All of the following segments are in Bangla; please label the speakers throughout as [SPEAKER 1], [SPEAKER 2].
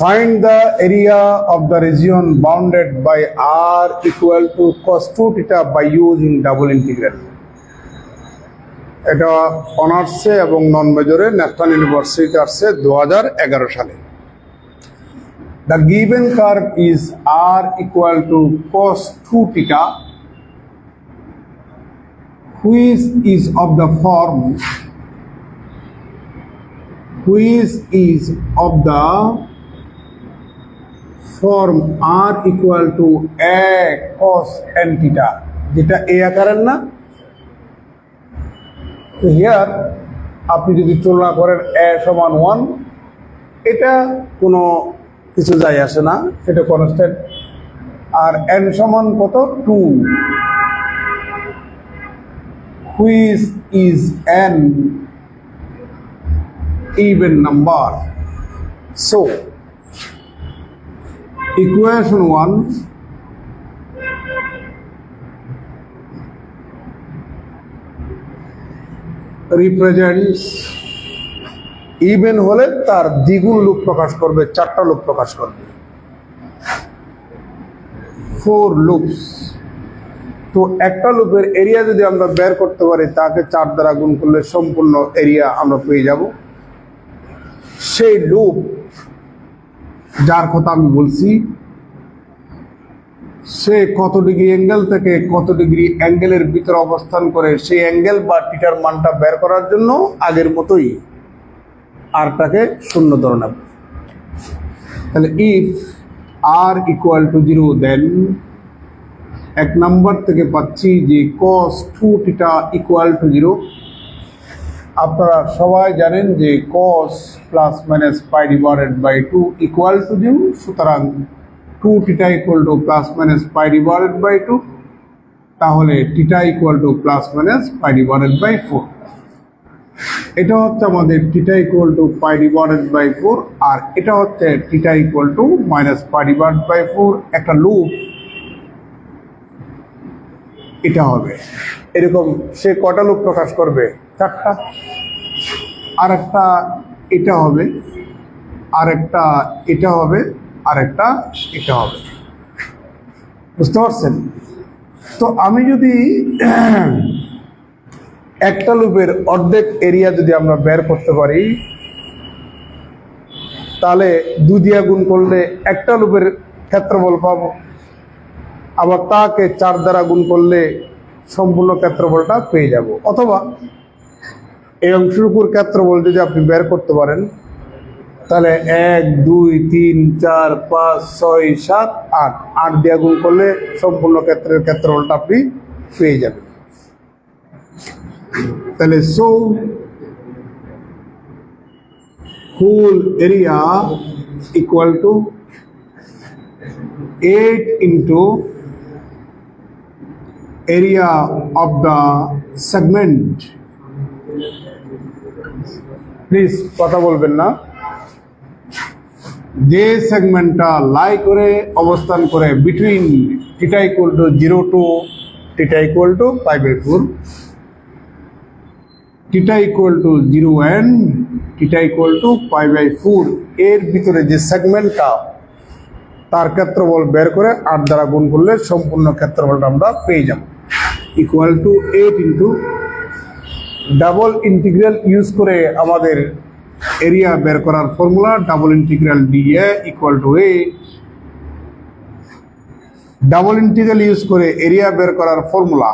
[SPEAKER 1] Find the area of the region bounded by r equal to cos 2 theta by using double integral. এটা অনার্সে এবং নন মেজরে ন্যাশনাল ইউনিভার্সিটি আসছে 2011 সালে। The given curve is r equal to cos 2 theta, which is of the form r equal to a cos n theta, যেটা a আকারের না। তো হিয়ার আপনি যদি তুলনা করেন a সমান 1, এটা কোনো কিছু যায় আসে না, এটা কনস্ট্যান্ট। আর n সমান কত 2, which is an even number. So equation 1 represents even হলে তার দ্বিগুণ লুপ প্রকাশ করবে, 4টা লুপ প্রকাশ করবে, 4 লুপস। তো একটা লুপের এরিয়া যদি আমরা বের করতে পারি, তাকে 4 দ্বারা গুণ করলে সম্পূর্ণ এরিয়া আমরা পেয়ে যাব। সেই লুপ যার কথা আমি বলছি, সে কত ডিগ্রি অ্যাঙ্গেল থেকে কত ডিগ্রি অ্যাঙ্গেলের ভিতরে অবস্থান করে, সেই অ্যাঙ্গেল বা থিটার মানটা বের করার জন্য আগের মতোই আরটাকে 0 ধরে নেব। তাহলে ইফ r ইকুয়াল টু 0, দেন 1 নম্বর থেকে পাচ্ছি যে cos 2 থিটা ইকুয়াল টু 0। আপনারা সবাই জানেন যে cos plus minus pi divided by 2 equal to 0, সুতরাং 2 theta equal to plus minus pi divided by 2, তাহলে theta equal to plus minus pi divided by 4। এটা হচ্ছে আমাদের theta equal to pi divided by 4, আর এটা হচ্ছে theta equal to minus pi divided by 4। একটা লুপ এটা হবে এরকম, সে কটা লুপ প্রকাশ করবে? 4টা। আর একটা এটা হবে, আর একটা এটা হবে, আর একটা এটা হবে। বুঝতে পারছেন? তো আমি যদি একটা লুপের অর্ধেক এরিয়া যদি আমরা বের করতে পারি, তাহলে 2 দিয়ে গুণ করলে একটা লুপের ক্ষেত্রফল পাবো। আবার তাকে 4 দ্বারা গুণ করলে সম্পূর্ণ ক্ষেত্রফলটা পেয়ে যাব। অথবা এই অংশের উপর ক্ষেত্রফল যদি আপনি বের করতে পারেন, তাহলে 1 2 3 4 5 6 7 8 8 দিয়ে গুণ করলে সম্পূর্ণ ক্ষেত্রের ক্ষেত্রফলটা আপনি পেয়ে যাবেন। তাহলে so whole area equal to 8 into area of the segment. Please কথা বলবেন না। যে সেগমেন্টটা লাই করে অবস্থান করে between theta equal to 0 to theta equal to pi by 4, theta equal to 0 and theta equal to pi by 4, এর ভিতরে যে সেগমেন্টটা, তার ক্ষেত্রফল বের করে 8 দ্বারা গুণ করলে সম্পূর্ণ ক্ষেত্রফলটা আমরা পেয়ে যাব। Equal to 8 into double integral use করে আমাদের এরিয়া বের করার formula, double integral DA equal to 8। Double integral use করে এরিয়া বের করার ফর্মুলা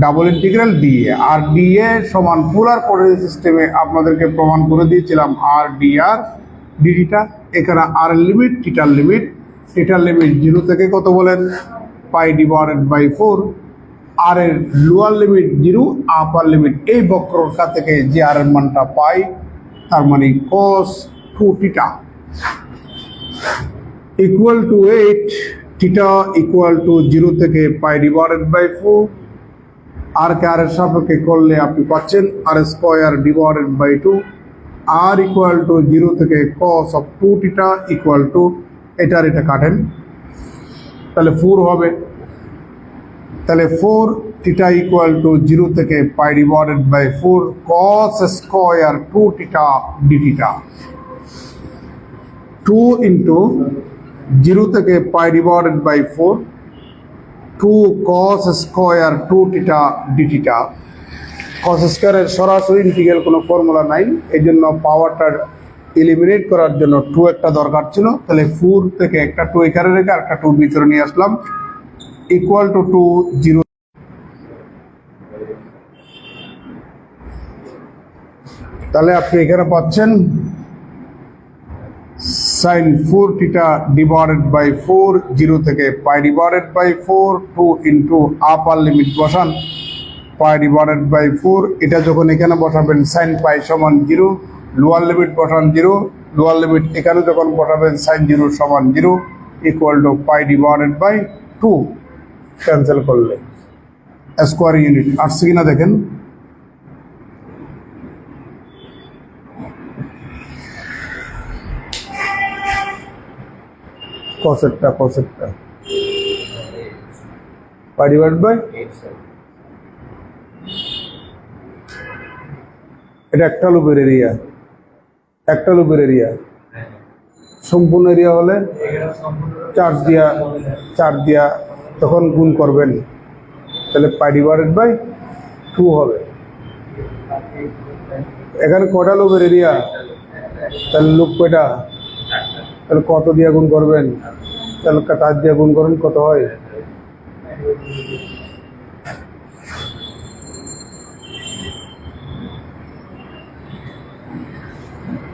[SPEAKER 1] ডাবল ইন্টিগ্রাল ডিএ। আর ডিএ সমান পোলার কোঅর্ডিনেট সিস্টেমে আপনাদেরকে প্রমাণ করে দিয়েছিলাম আর ডিআর ডিটা। এখানে আর এর লিমিট, থিটার লিমিট, থিটার লিমিট 0 থেকে কত বলেন? পাই ডিভাইডেড বাই 4। আর এর লোয়ার লিমিট 0, আপার লিমিট এই বক্ররেখা থেকে যে আর এর মানটা পাই, তার মানে cos 2 theta equal to 8, theta equal to 0 থেকে পাই ডিভাইডেড বাই 4। আর কে আর এর সাপেক্ষে করলে আপনি পাচ্ছেন r square divided by 2। R equal to 0 থেকে cos of 2 theta equal to, এটার এটা কাটেন, তাহলে 4 হবে। তাহলে 4 থিটা ইকুয়াল টু 0 থেকে pi divided by 4 cos square 2 theta d theta. 2 into 0 থেকে pi divided by 4 2 cos square 2 theta d theta. cos স্কোয়ারের সরাসরি ইন্টিগ্রাল কোনো ফর্মুলা নাই, এই জন্য পাওয়ারটা এলিমিনেট করার জন্য 2 একটা দরকার ছিল। তাহলে 4 থেকে একটা 2 এখানে রেখে আর একটা 2 ভিতরে নিয়ে আসলাম, ইকুয়াল টু 2 0। তাহলে আপনি এখানে পাচ্ছেন sin 4 থিটা ডিভাইডেড বাই 4 0 থেকে pi divided by 4 2 into upper limit বসান পাই ডিভাইডেড বাই 4। এটা যখন এখানে বসাবেন sin পাই সমান 0, লোয়ার লিমিট বসান 0, লোয়ার লিমিট এখানে যখন বসাবেন sin 0 সমান 0 equal to pi divided by 2। Cancel করলে স্কোয়ার ইউনিট আসছে কিনা দেখেন। কসেটটা পাই ডিভাইড বাই, এটা একটা লুপের এরিয়া, একটা লুপের এরিয়া। সম্পূর্ণ এরিয়া হলে চার দিয়া তখন গুণ করবেন, তাহলে পাই ডিভাইডেড বাই 2 হবে। এখানে কটা লুপের এরিয়া, তাহলে লুপ কয়টা, তাহলে কত দিয়ে গুণ করবেন, তাহলে 4 দিয়ে গুণ করুন, কত হয়